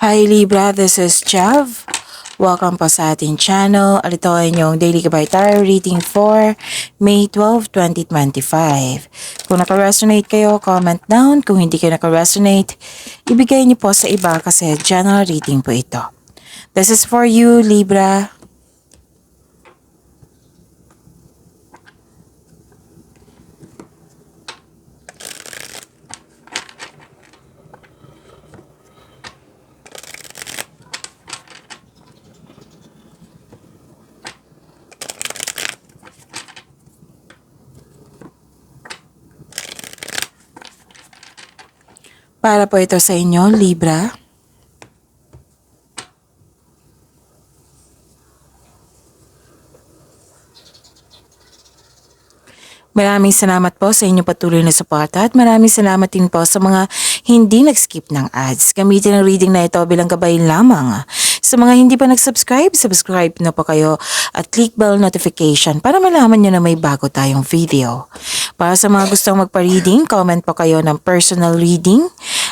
Hi Libra, this is Jav. Welcome po sa ating channel. At ito ay inyong Daily Gabay Tarot reading for May 12, 2025. Kung naka-resonate kayo, comment down. Kung hindi kayo naka-resonate, ibigay niyo po sa iba kasi general reading po ito. This is for you, Libra. Para po ito sa inyo, Libra. Maraming salamat po sa inyong patuloy na suporta at maraming salamat din po sa mga hindi nag-skip ng ads. Gamitin ang reading na ito bilang gabay lamang. Sa mga hindi pa nag-subscribe, subscribe na po kayo at click bell notification para malaman nyo na may bago tayong video. Para sa mga gustong magpa-reading, comment po kayo ng personal reading.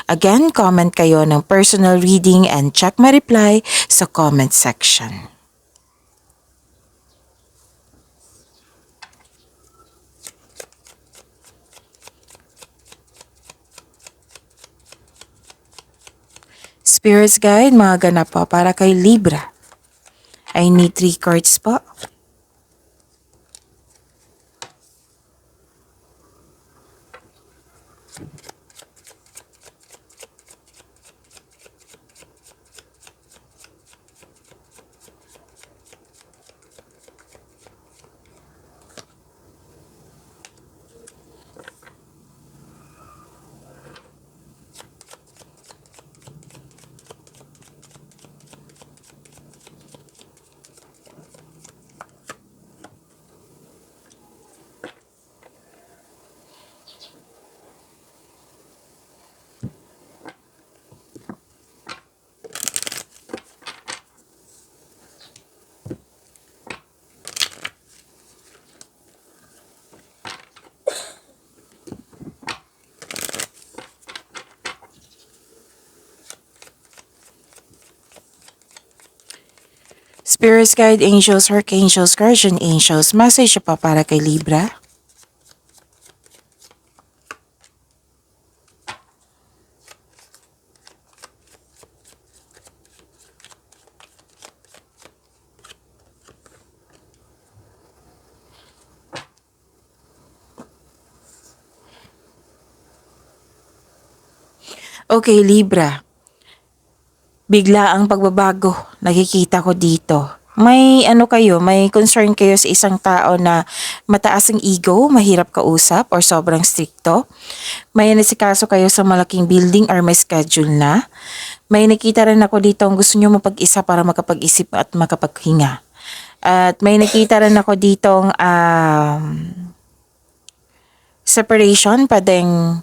Again, comment kayo ng personal reading and check my reply sa comment section. Spirits Guide, mga ganap po para kay Libra. I need 3 cards po. Spirits Guide, Angels, Archangels, Guardian Angels, message pa para kay Libra. Okay, Libra. Bigla ang pagbabago nakikita ko dito. May may concern kayo sa isang tao na mataas ang ego, mahirap kausap or sobrang stricto. May nasikaso kayo sa malaking building or may schedule na. May nakita rin ako dito ang gusto nyo mapag-isa para makapag-isip at makapaghinga. At may nakita rin ako ditong separation, pwedeng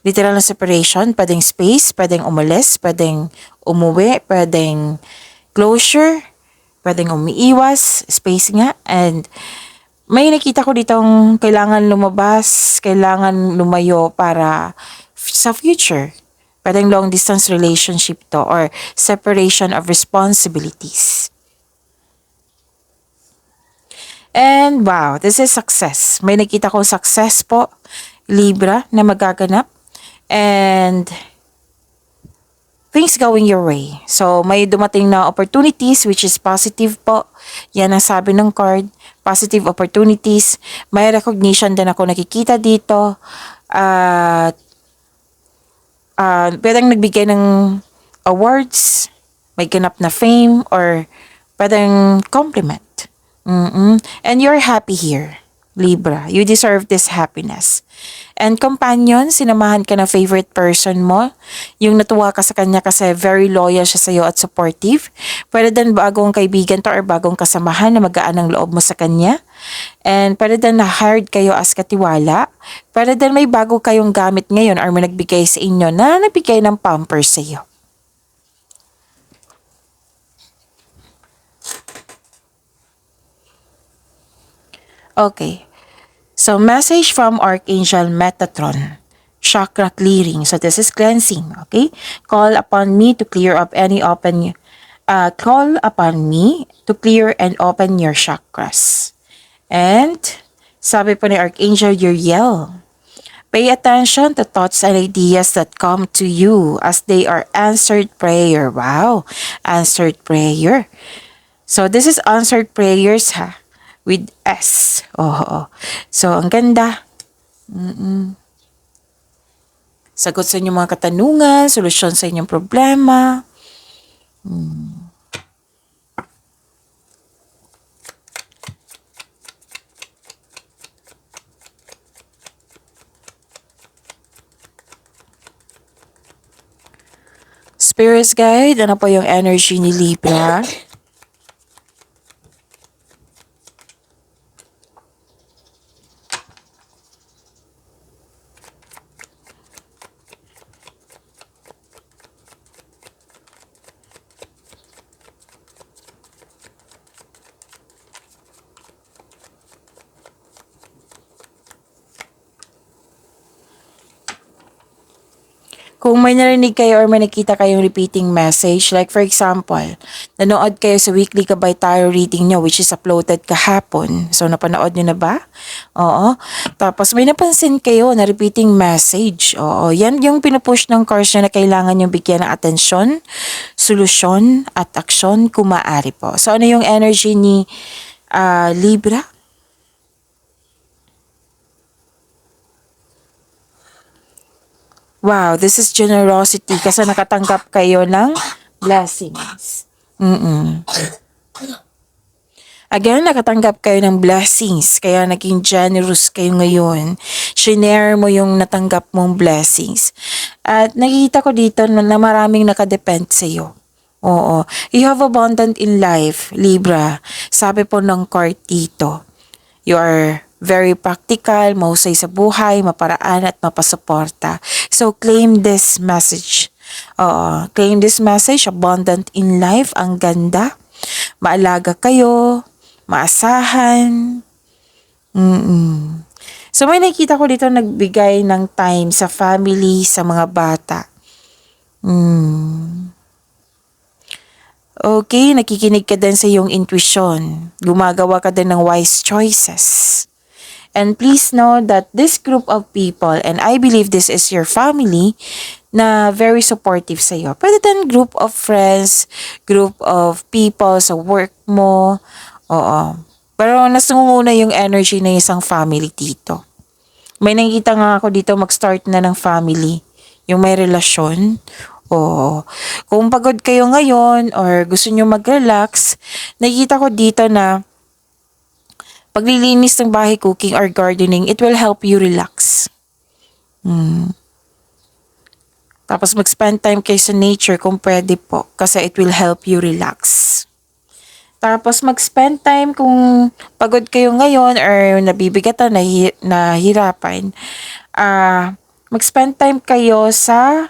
literal na separation, pwedeng space, pwedeng umalis, pwedeng umuwi, pwedeng closure, pwedeng umiiwas, space nga. And may nakita ko ditong kailangan lumabas, kailangan lumayo para sa future. Pwedeng long distance relationship to or separation of responsibilities. And wow, this is success. May nakita ko success po, Libra, na magaganap. And things going your way. So, may dumating na opportunities which is positive po. Yan ang sabi ng card. Positive opportunities. May recognition din ako nakikita dito. At pwedeng nagbigay ng awards, may ganap na fame, or pwedeng compliment. And you're happy here, Libra. You deserve this happiness. And companion, sinamahan ka ng favorite person mo. Yung natuwa ka sa kanya kasi very loyal siya sa'yo at supportive. Pwede din bagong kaibigan to or bagong kasamahan na magaan ang loob mo sa kanya. And pwede din na-hired kayo as katiwala. Pwede din may bago kayong gamit ngayon or may nagbigay sa inyo na nagbigay ng pampers sa'yo. Okay. So, message from Archangel Metatron. chakra clearing. So this is cleansing, okay? Call upon me to clear up any call upon me to clear and open your chakras. And sabi po ni Archangel Uriel, pay attention to thoughts and ideas that come to you as they are answered prayer. Wow, answered prayer. So this is answered prayers ha, with S. Oh. So ang ganda. Sagot sa inyong mga katanungan, solusyon sa inyong problema. Spirits guide, ano po yung energy ni Libra? Kung may narinig kayo or may nakita kayong repeating message, like for example, nanood kayo sa weekly Gabay Tarot reading nyo which is uploaded kahapon. So, napanood nyo na ba? Oo. Tapos, may napansin kayo na repeating message. Oo. Yan yung pinupush ng course nyo na kailangan yung bigyan ng atensyon, solusyon, at aksyon kung maaari po. So, ano yung energy ni Libra? Wow, this is generosity kasi nakatanggap kayo ng blessings. Again, nakatanggap kayo ng blessings, kaya naging generous kayo ngayon. Shinare mo yung natanggap mong blessings. At nakikita ko dito na maraming nakadepend sa iyo. Oo. You have abundant in life, Libra. Sabi po ng card dito. You are very practical, mahusay sa buhay, maparaan at mapasuporta. So, claim this message. Claim this message, abundant in life, ang ganda. Maalaga kayo, maasahan. So, may nakita ko dito nagbigay ng time sa family, sa mga bata. Okay, nakikinig ka din sa iyong intuition. Gumagawa ka din ng wise choices. And please know that this group of people, and I believe this is your family, na very supportive sa iyo. Pwede din group of friends, group of people sa work mo. Oo. Pero nasunguna yung energy ng isang family dito. May nakita nga ako dito mag-start na ng family. Yung may relasyon. Oo. Kung pagod kayo ngayon or gusto nyo mag-relax, nakikita ko dito na paglilinis ng bahay, cooking or gardening, it will help you relax. Tapos mag-spend time kayo sa nature kung pwede po kasi it will help you relax. Tapos mag-spend time kung pagod kayo ngayon or nabibigatan, nahihirapan. Mag-spend time kayo sa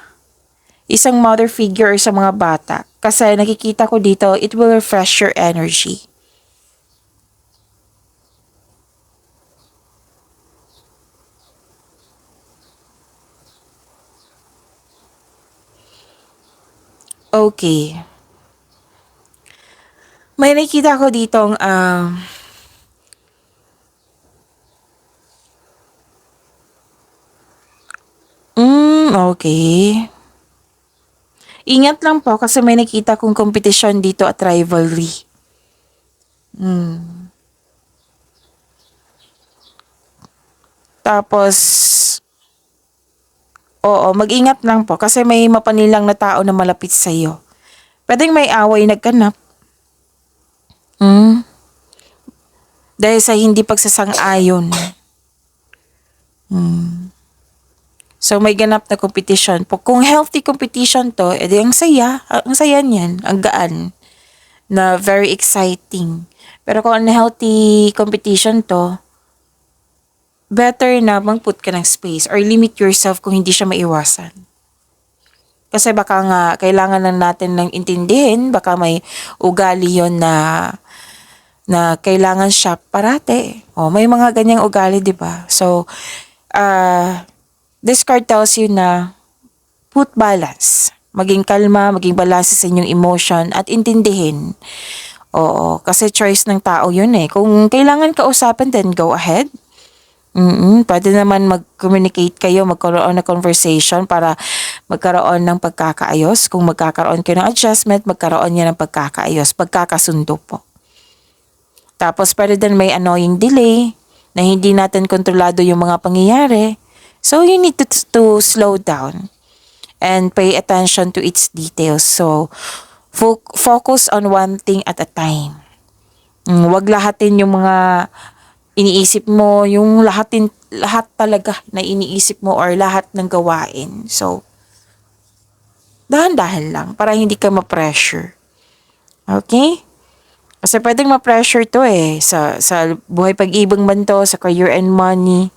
isang mother figure or sa mga bata. Kasi nakikita ko dito, it will refresh your energy. Okay. May nakita ko ditong okay. Ingat lang po kasi may nakita kong competition dito at rivalry. Tapos, oo, mag-ingat lang po kasi may mapanilang na tao na malapit sa iyo. Pwedeng may away nagkanap. Dahil sa hindi pagsasang-ayon. So, may ganap na competition. Kung healthy competition to, edi ang saya niyan, ang gaan, na very exciting. Pero kung unhealthy competition to, better na mag-put ka ng space or limit yourself kung hindi siya maiwasan. Kasi baka nga, kailangan lang natin ng intindihin, baka may ugali yon na kailangan siya parate. May mga ganyang ugali, di ba? So, this card tells you na put balance. Maging kalma, maging balance sa inyong emotion at intindihin. Oo, kasi choice ng tao yun eh. Kung kailangan kausapin, then go ahead. Pwede naman mag-communicate kayo, magkaroon ng conversation para magkaroon ng pagkakaayos. Kung magkakaroon kayo ng adjustment, magkaroon niya ng pagkakaayos, pagkakasundo po. Tapos pwede din may annoying delay na hindi natin kontrolado yung mga pangyayari. So you need to slow down and pay attention to its details. So focus on one thing at a time. Wag lahatin yung mga iniisip mo, yung lahat talaga na iniisip mo or lahat ng gawain. So, dahan-dahan lang para hindi ka ma-pressure. Okay? Kasi pwedeng ma-pressure to eh. Sa buhay pag-ibig man to, sa career and money.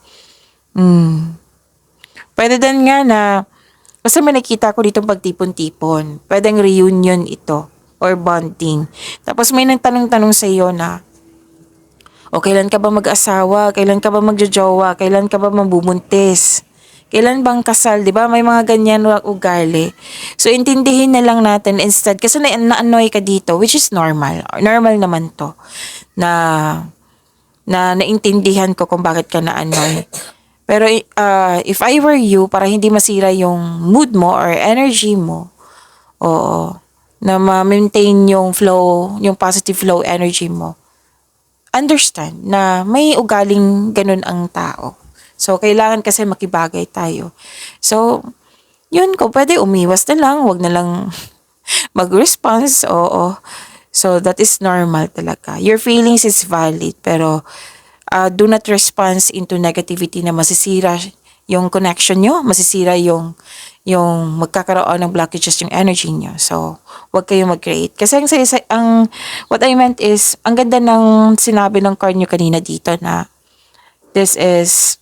Pwede din nga na, kasi may nakita ko dito pagtipon-tipon. Pwedeng reunion ito or bonding. Tapos may nagtanong-tanong sa iyo na, o kailan ka ba mag-asawa? Kailan ka ba magjojowa? Kailan ka ba mabubuntis? Kailan bang kasal? Di ba? May mga ganyan na ugali. So, intindihin na lang natin instead. Kasi na-annoy ka dito, which is normal. Normal naman to. Na naintindihan ko kung bakit ka na-annoy. Pero if I were you, para hindi masira yung mood mo or energy mo, oo, na ma-maintain yung flow, yung positive flow energy mo, understand na may ugaling ganun ang tao. So, kailangan kasi makibagay tayo. So, yun ko, pwede umiwas na lang, wag na lang mag-response, oo. So, that is normal talaga. Your feelings is valid, pero do not respond into negativity na masisira yung connection nyo, masisira yung magkakaroon ng blockages yung energy nyo. So, wag kayong mag-create. Kasi what I meant is, ang ganda ng sinabi ng card nyo kanina dito na this is,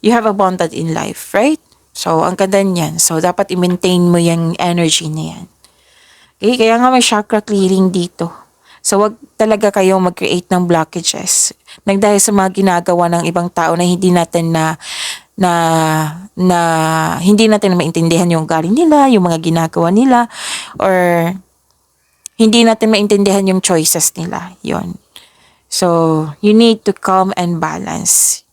you have abundant in life, right? So, ang ganda niyan. So, dapat i-maintain mo yung energy na yan. Okay, kaya nga may chakra clearing dito. So, wag talaga kayong mag-create ng blockages. Dahil sa mga ginagawa ng ibang tao na hindi natin hindi natin maintindihan yung galing nila, yung mga ginagawa nila, or hindi natin maintindihan yung choices nila. Yon. So, you need to calm and balance.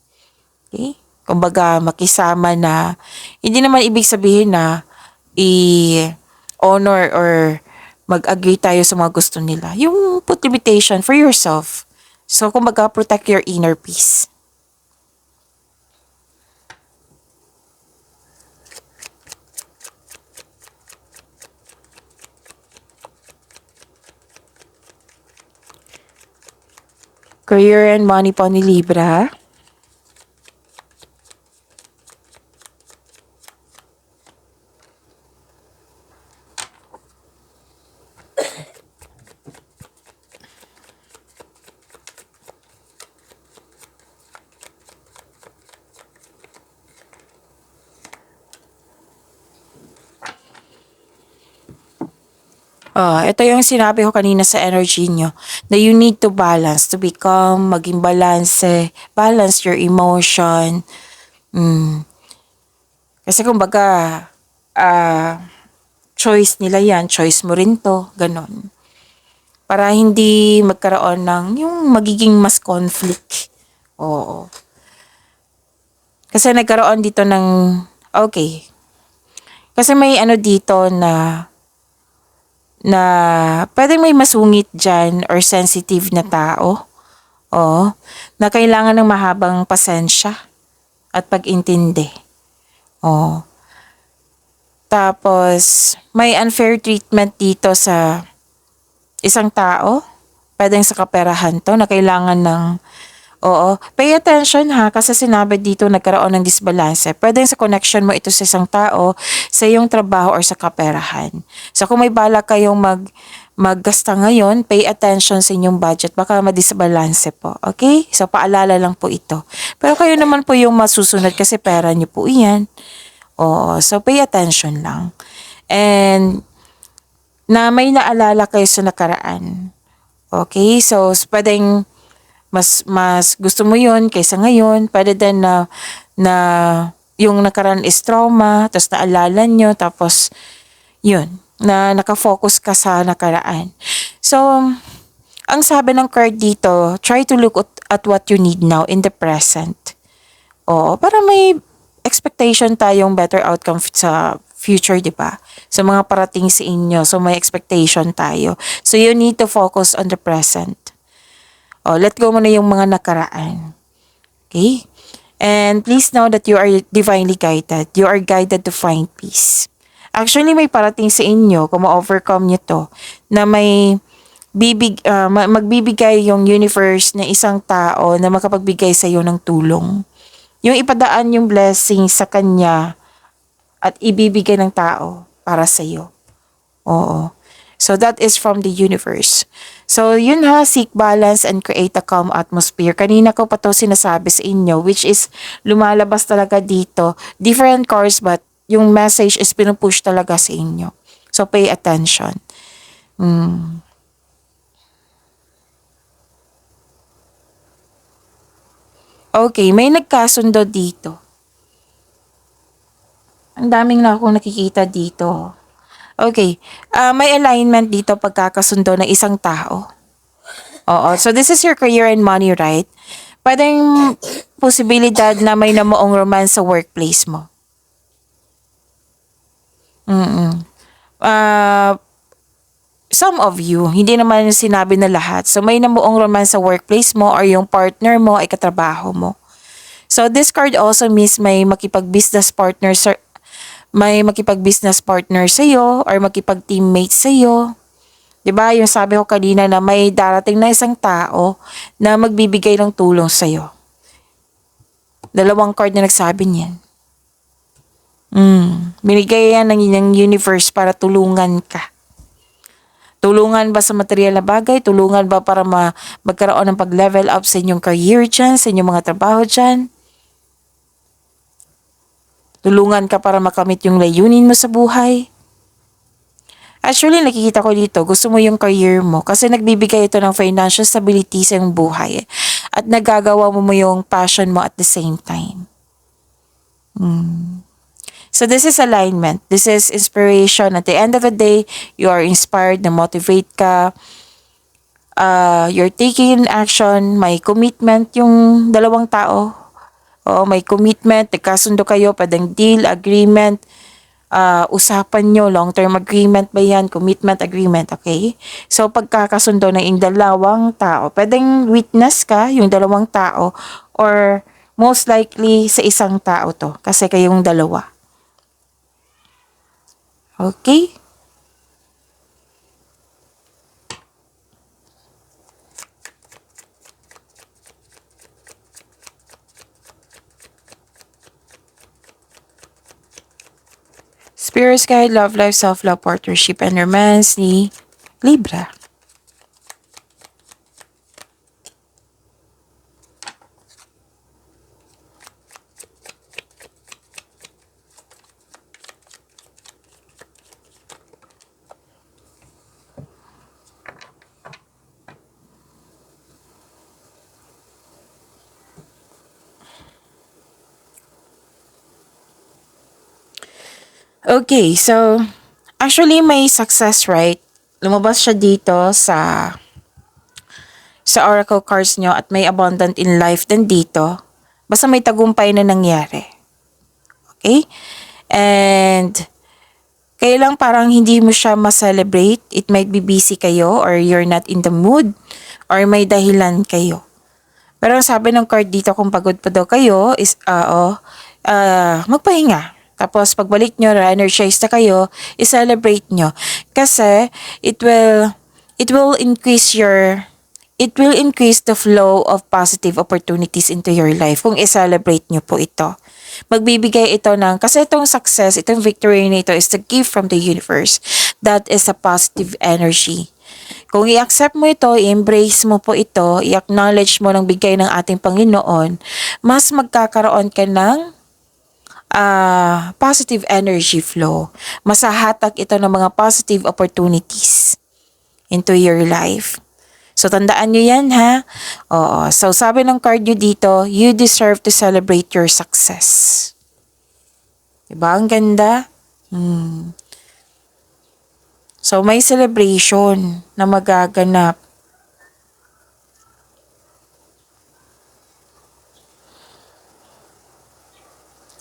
Okay? Kumbaga, makisama na, hindi naman ibig sabihin na i-honor or mag-agree tayo sa mga gusto nila. Yung put limitation for yourself. So, kumbaga, protect your inner peace. Career and money po ni Libra. Ito yung sinabi ko kanina sa energy nyo, na you need to balance, to become, maging balance your emotion. Kasi kumbaga, choice nila yan, choice mo rin to, ganon. Para hindi magkaroon ng yung magiging mas conflict. Oo. Kasi nagkaroon dito ng, okay. Kasi may ano dito na pwedeng may masungit dyan or sensitive na tao. Na kailangan ng mahabang pasensya at pag-intindi. Tapos, may unfair treatment dito sa isang tao. Pwedeng sa kaperahan to na kailangan ng pay attention ha, kasi sinabi dito nagkaroon ng disbalance. Pwede sa connection mo ito sa isang tao, sa iyong trabaho or sa kaperahan. So kung may balak kayong maggasta ngayon, pay attention sa inyong budget, baka madisbalance po. Okay? So paalala lang po ito. Pero kayo naman po yung masusunod kasi pera niyo po iyan. So pay attention lang. And na may naalala kayo sa nakaraan. Okay? So pwedeng mas gusto mo yun kaysa ngayon. Pwede din na yung nakaraan is trauma, tapos naalala nyo, tapos yun, na nakafocus ka sa nakaraan. So, ang sabi ng card dito, try to look at what you need now in the present. Oo, para may expectation tayong better outcome sa future, di ba? Sa mga parating sa inyo. So, may expectation tayo. So, you need to focus on the present. Oh, let go mo na yung mga nakaraan. Okay? And please know that you are divinely guided. You are guided to find peace. Actually, may parating sa inyo kung ma-overcome nyo to na may magbibigay yung universe na isang tao na makapagbigay sa iyo ng tulong. Yung ipadaan yung blessing sa kanya at ibibigay ng tao para sa iyo. Oo. So that is from the universe. So yun ha, seek balance and create a calm atmosphere. Kanina ko pa to sinasabi sa inyo, which is lumalabas talaga dito. Different course but yung message is pinupush talaga sa inyo. So pay attention. Okay, may nagkasundo dito. Ang daming na akong nakikita dito. Okay, may alignment dito pagkakasundo ng isang tao. Oo, so this is your career and money, right? Pwedeng posibilidad na may namuong romance sa workplace mo. Uh, some of you, hindi naman sinabi na lahat. So may namuong romance sa workplace mo or yung partner mo ay katrabaho mo. So this card also means may makipag-business partner sa iyo or makipag-teammate sa iyo. 'Di ba? Yung sabi ko kanina na may darating na isang tao na magbibigay ng tulong sa iyo. Dalawang card na nagsabi niyan. Binigay yan ng universe para tulungan ka. Tulungan ba sa material na bagay? Tulungan ba para magkaroon ng pag-level up sa inyong career dyan, sa inyong mga trabaho dyan? Tulungan ka para makamit yung layunin mo sa buhay? Actually, nakikita ko dito, gusto mo yung career mo kasi nagbibigay ito ng financial stability sa iyong buhay at nagagawa mo yung passion mo at the same time. So this is alignment. This is inspiration. At the end of the day, you are inspired, na-motivate ka. You're taking action. May commitment yung dalawang tao. Oo, may commitment. Nagkasundo kayo, pwedeng deal, agreement. Usapan nyo, long-term agreement ba yan? Commitment agreement, okay? So pagkakasundo na yung dalawang tao, pwedeng witness ka, yung dalawang tao, or most likely sa isang tao to, kasi kayong dalawa. Okay? Spirit Guide, Love Life, Self-Love, Partnership, and Romance ni Libra. Okay, so actually may success, right? Lumabas siya dito sa oracle cards nyo at may abundant in life din dito. Basta may tagumpay na nangyari. Okay? And kaya lang parang hindi mo siya ma-celebrate. It might be busy kayo or you're not in the mood or may dahilan kayo. Pero ang sabi ng card dito kung pagod pa daw kayo is, magpahinga. Tapos pagbalik nyo, re-energize na kayo, i-celebrate nyo. Kasi it will increase the flow of positive opportunities into your life kung i-celebrate nyo po ito. Magbibigay ito kasi itong success, itong victory na ito is the gift from the universe. That is a positive energy. Kung i-accept mo ito, i-embrace mo po ito, i-acknowledge mo ng bigay ng ating Panginoon, mas magkakaroon ka ng positive energy flow. Masahatak ito ng mga positive opportunities into your life. So, tandaan nyo yan, ha? Oo. So, sabi ng card nyo dito, you deserve to celebrate your success. Diba? Ang ganda. Hmm. So, may celebration na magaganap.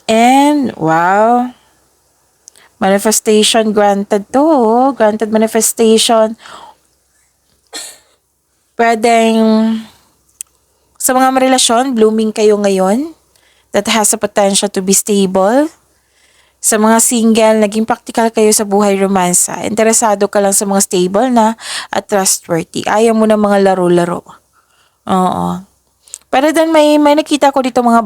And, wow, manifestation granted to. Granted manifestation. Pwedeng sa mga relasyon, blooming kayo ngayon that has a potential to be stable. Sa mga single, naging practical kayo sa buhay romansa. Interesado ka lang sa mga stable na at trustworthy. Ayaw mo na mga laro-laro. Oo. Pero then may nakita ko dito mga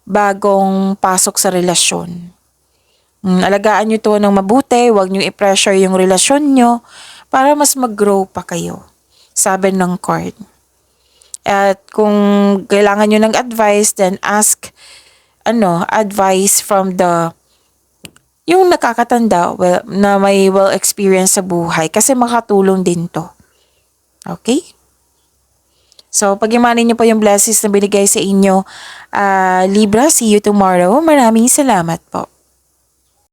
bagong pasok sa relasyon. Alagaan nyo to ng mabuti, huwag nyo i-pressure yung relasyon nyo para mas mag-grow pa kayo. Sabi ng card. At kung kailangan nyo ng advice, then ask advice from yung nakakatanda na may well experience sa buhay kasi makatulong din to. Okay? So, pag-imanin nyo po yung blessings na binigay sa inyo, Libra, see you tomorrow. Maraming salamat po.